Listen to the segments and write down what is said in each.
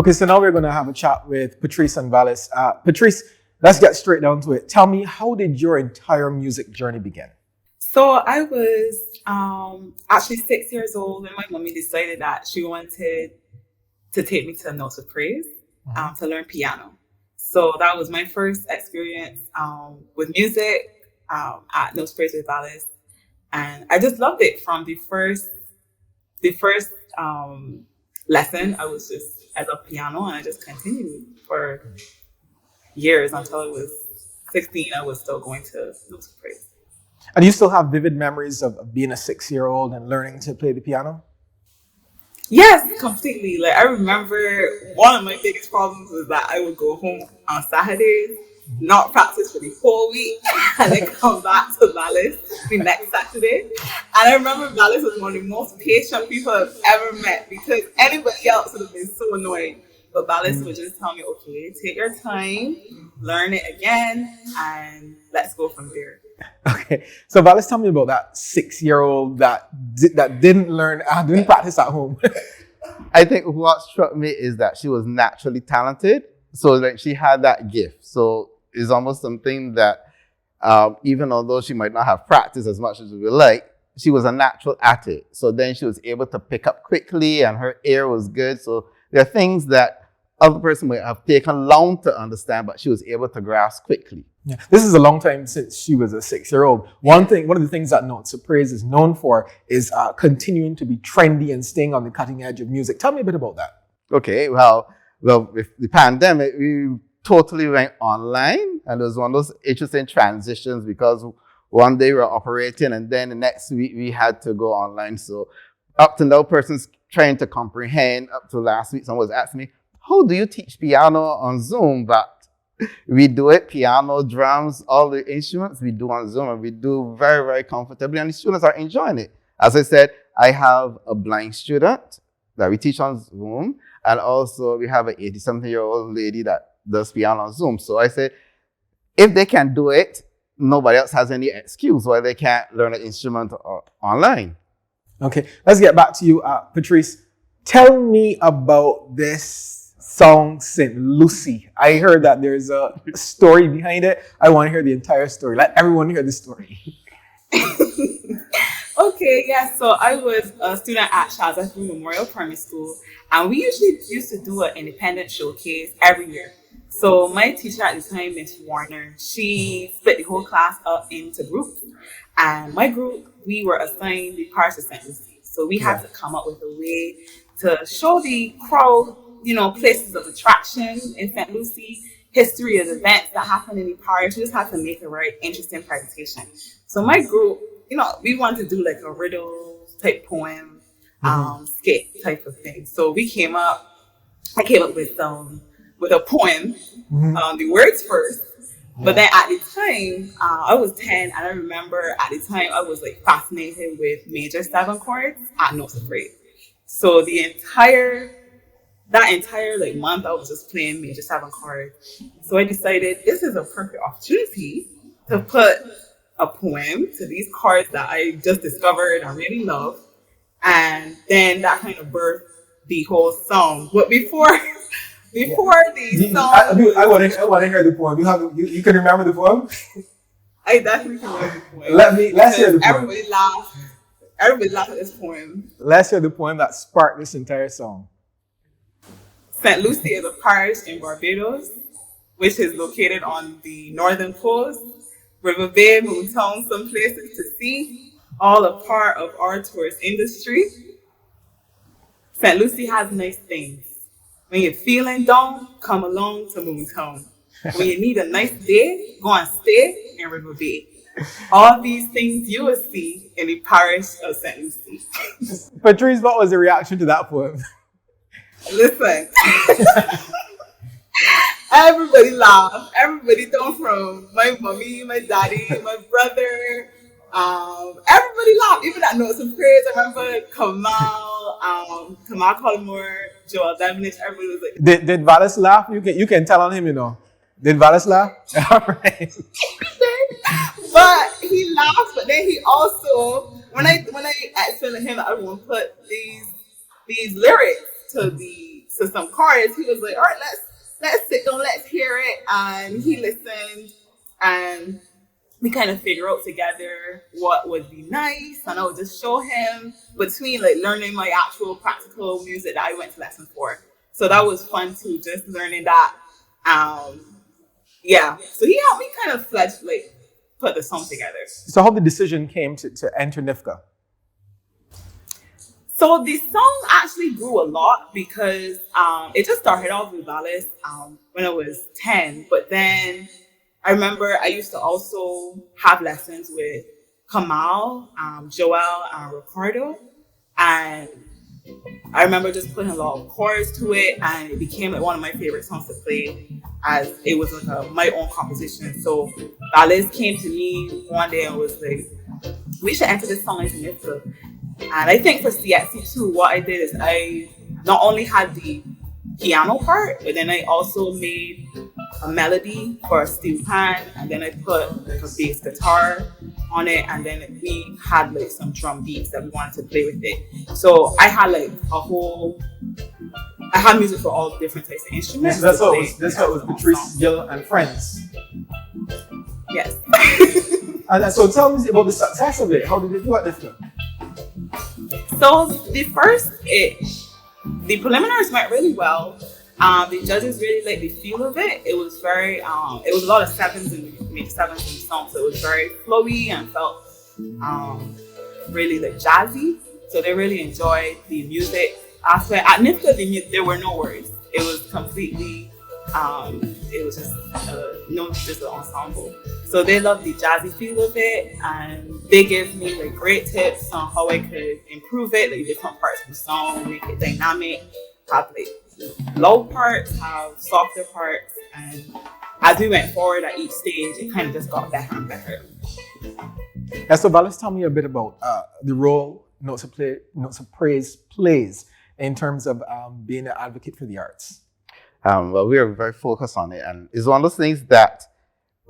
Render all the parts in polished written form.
Okay, so now we're going to have a chat with Patrice and Vallis. Patrice, let's get straight down to it. Tell me, how did your entire music journey begin? So I was actually 6 years old when my mommy decided that she wanted to take me to Notes of Praise to learn piano. So that was my first experience with music at Notes of Praise with Vallis. And I just loved it from the first lesson. I was just at the piano, and I just continued for years until I was 16. I was still going to Notes of Praise. And you still have vivid memories of being a 6-year-old and learning to play the piano? Yes, completely. Like, I remember one of my biggest problems was that I would go home on Saturdays, not practice for the whole week, and then come back to Vallis the next Saturday. And I remember Vallis was one of the most patient people I've ever met, because anybody else would have been so annoying. But Vallis would just tell me, okay, take your time, learn it again, and let's go from there. Okay, so Vallis, tell me about that 6-year-old that didn't practice at home. I think what struck me is that she was naturally talented. So like she had that gift. So it's almost something that even although she might not have practiced as much as we would like, she was a natural at it. So then she was able to pick up quickly, and her ear was good. So there are things that other person might have taken long to understand, but she was able to grasp quickly. Yeah. This is a long time since she was a 6-year-old. One of the things that Notes of Praise is known for is continuing to be trendy and staying on the cutting edge of music. Tell me a bit about that. Okay, well, with the pandemic, we totally went online, and it was one of those interesting transitions because one day we were operating, and then the next week we had to go online. So up to now, person's trying to comprehend. Up to last week, someone was asking me, how do you teach piano on Zoom? But we do it, piano, drums, all the instruments we do on Zoom, and we do very, very comfortably, and the students are enjoying it. As I said, I have a blind student that we teach on Zoom, and also we have an 80-something-year-old lady that does piano on Zoom. So I said, if they can do it, nobody else has any excuse why they can't learn an instrument online. Okay, let's get back to you, Patrice. Tell me about this song, St. Lucy. I heard that there's a story behind it. I want to hear the entire story. Let everyone hear the story. Okay, yeah. So I was a student at Charles F. Memorial Primary School, and we usually used to do an independent showcase every year. So my teacher at the time, Miss Warner, she split the whole class up into groups. And my group, we were assigned the Parish of St. Lucy. So we had to come up with a way to show the crowd, places of attraction in St. Lucy, history of events that happened in the parish. We just had to make a very interesting presentation. So my group, we wanted to do like a riddle type poem, skit type of thing. So I came up with a poem, the words first. But then at the time, I was 10, and I remember at the time I was like fascinated with major 7 chords at Notes of Praise. So that entire like month, I was just playing major 7 chords. So I decided this is a perfect opportunity to put a poem to these chords that I just discovered and really love, and then that kind of birthed the whole song. But before the song, I want to hear the poem. You can remember the poem? I definitely can remember the poem. Let's hear the poem. Everybody laughed at this poem. Let's hear the poem that sparked this entire song. St. Lucy is a parish in Barbados, which is located on the northern coast. River Bay, Moontown, some places to see, all a part of our tourist industry. St. Lucy has nice things. When you're feeling down, come along to Moontown. When you need a nice day, go and stay in River Bay. All these things you will see in the parish of St. Lucy. Patrice, what was the reaction to that poem? Listen. Everybody laughed. Everybody down from my mommy, my daddy, my brother. Everybody laughed. Even at Notes of Praise, I remember Kamal Collmore, Joel Davenich, everybody was like... Did Vallis laugh? You can tell on him, Did Vallis laugh? All right. But he laughed, but then he also, when I explained to him that I want to put these lyrics to the to some chorus. He was like, all right, let's sit down, let's hear it. And he listened, and we kind of figure out together what would be nice. And I would just show him between like learning my actual practical music that I went to lesson for. So that was fun too, just learning that. So he helped me kind of put the song together. So how the decision came to enter NIFCA? So the song actually grew a lot because it just started off with Vallis when I was 10. But then I remember I used to also have lessons with Kamal, Joel, and Ricardo. And I remember just putting a lot of chords to it, and it became like one of my favorite songs to play, as it was like my own composition. So Vallis came to me one day and was like, we should enter this song as NIFCA. And I think for CXC too, what I did is I not only had the piano part, but then I also made a melody for a steel pan, and then I put like a bass guitar on it, and then we had like some drum beats that we wanted to play with it. So I had like I had music for all different types of instruments. That's what it was Patrice Gill and Friends. Yes. And so tell me about the success of it. How did it do at NIFCA? So the preliminaries went really well. The judges really liked the feel of it. It was very, it was a lot of sevens in the song, so it was very flowy and felt really like jazzy. So they really enjoyed the music aspect. At NIFCA, there were no words. It was completely, it was just an ensemble. So they loved the jazzy feel of it, and they gave me like great tips on how I could improve it, like different parts of the song, make it dynamic, have like low parts, have softer parts, and as we went forward at each stage, it kind of just got better and better. And so Vallis, tell me a bit about the role Notes of Praise plays in terms of being an advocate for the arts. Well, we are very focused on it, and it's one of those things that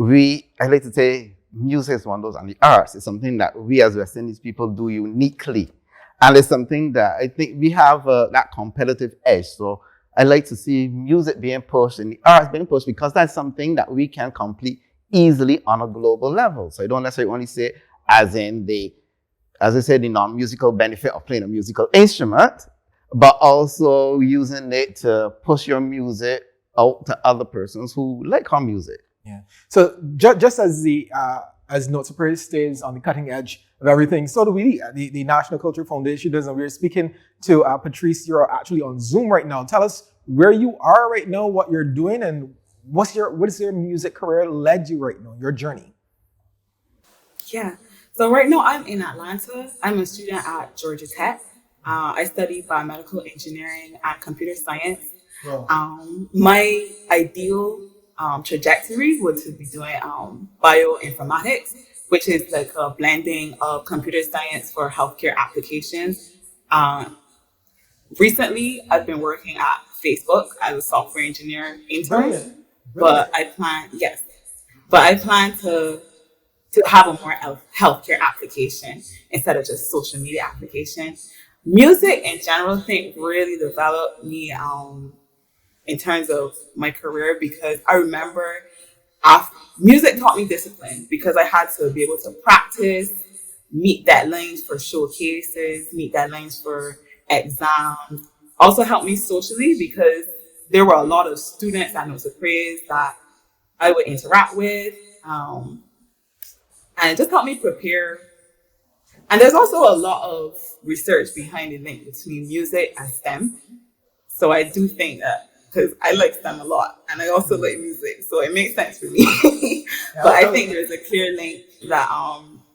I like to say, music is one of those, and the arts is something that we as West Indies people do uniquely. And it's something that I think we have that competitive edge. So I like to see music being pushed and the arts being pushed, because that's something that we can complete easily on a global level. So I don't necessarily only say as I said, the non-musical benefit of playing a musical instrument, but also using it to push your music out to other persons who like our music. Yeah. So just as Notes of Praise stays on the cutting edge of everything, so do we. The National Culture Foundation does, and we're speaking to Patrice. You're actually on Zoom right now. Tell us where you are right now, what you're doing, and what is your music career led you right now, your journey? Yeah. So right now I'm in Atlanta. I'm a student at Georgia Tech. I study biomedical engineering and computer science. Wow. My ideal trajectory would to be doing bioinformatics, which is like a blending of computer science for healthcare applications. Recently, I've been working at Facebook as a software engineer intern, but I plan to have a more healthcare application instead of just social media application. Music in general, I think, really developed me in terms of my career, because I remember music taught me discipline, because I had to be able to practice, meet deadlines for showcases, meet deadlines for exams. Also helped me socially, because there were a lot of students at Notes of Praise that I would interact with, and it just helped me prepare. And there's also a lot of research behind the link between music and STEM. So I do think that, because I like STEM a lot and I also like music, so it makes sense for me. But I think there's a clear link that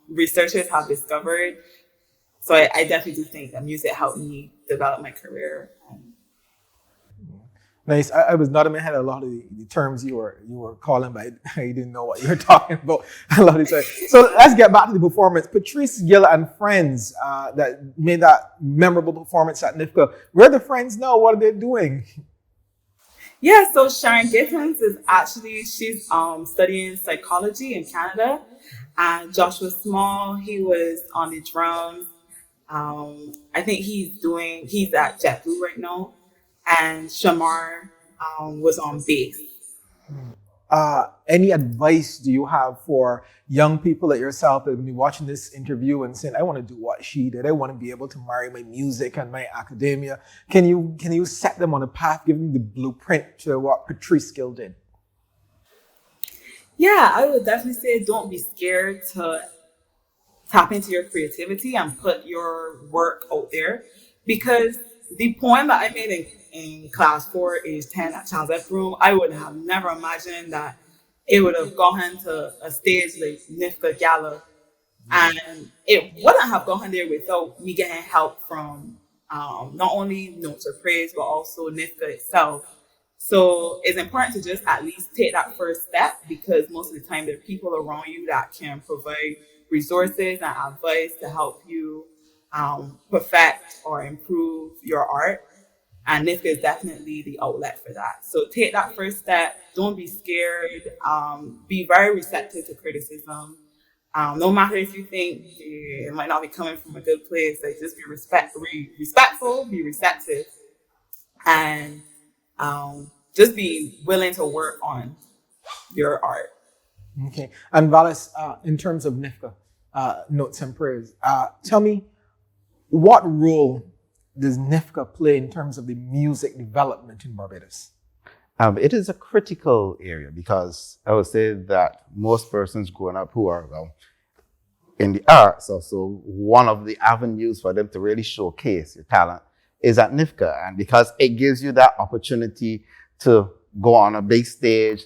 researchers have discovered. So I definitely do think that music helped me develop my career. Nice. I was nodding my head at a lot of the terms you were calling, but I didn't know what you were talking about a lot of the time. So let's get back to the performance. Patrice Gill and friends that made that memorable performance at NIFCA. Where are the friends now? What are they doing? Yeah, so Sharon Gittins she's studying psychology in Canada. And Joshua Small, he was on the drums. I think he's at JetBlue right now. and Shamar was on bass. Any advice do you have for young people like yourself that will be watching this interview and saying, I want to do what she did. I want to be able to marry my music and my academia. Can you set them on a path, give them the blueprint to what Patrice Gill did? Yeah, I would definitely say don't be scared to tap into your creativity and put your work out there. Because the poem that I made in class 4, age 10 at Child's F Room, I would have never imagined that it would have gone to a stage like NIFCA Gala. And it wouldn't have gone there without me getting help from not only Notes of Praise, but also NIFCA itself. So it's important to just at least take that first step, because most of the time there are people around you that can provide resources and advice to help you perfect or improve your art. And NIFCA is definitely the outlet for that. So take that first step. Don't be scared. Be very receptive to criticism. No matter if you think it might not be coming from a good place, like just be respectful, be receptive, and just be willing to work on your art. Okay. And Vallis, in terms of NIFCA, Notes and Prayers, tell me, what role does NIFCA play in terms of the music development in Barbados? It is a critical area, because I would say that most persons growing up who are in the arts, also one of the avenues for them to really showcase your talent is at NIFCA. And because it gives you that opportunity to go on a big stage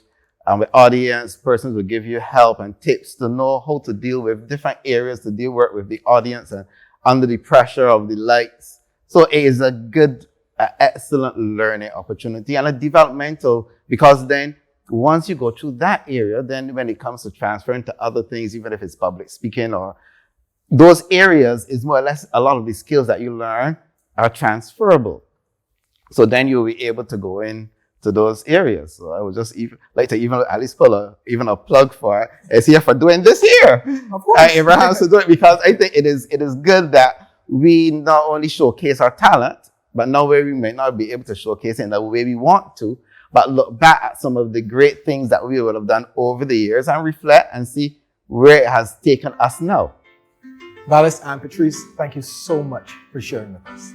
with audience, persons will give you help and tips to know how to deal with different areas, to work with the audience and under the pressure of the lights. So it is a good, excellent learning opportunity and a developmental, because then once you go through that area, then when it comes to transferring to other things, even if it's public speaking or those areas, is more or less a lot of the skills that you learn are transferable. So then you'll be able to go in to those areas. So I would just like to at least pull a plug for it. It's here for doing this here. Of course. Abraham's to do it, because I think it is good that we not only showcase our talent, but now where we may not be able to showcase it in the way we want to, but look back at some of the great things that we would have done over the years and reflect and see where it has taken us now. Vallis and Patrice, thank you so much for sharing with us.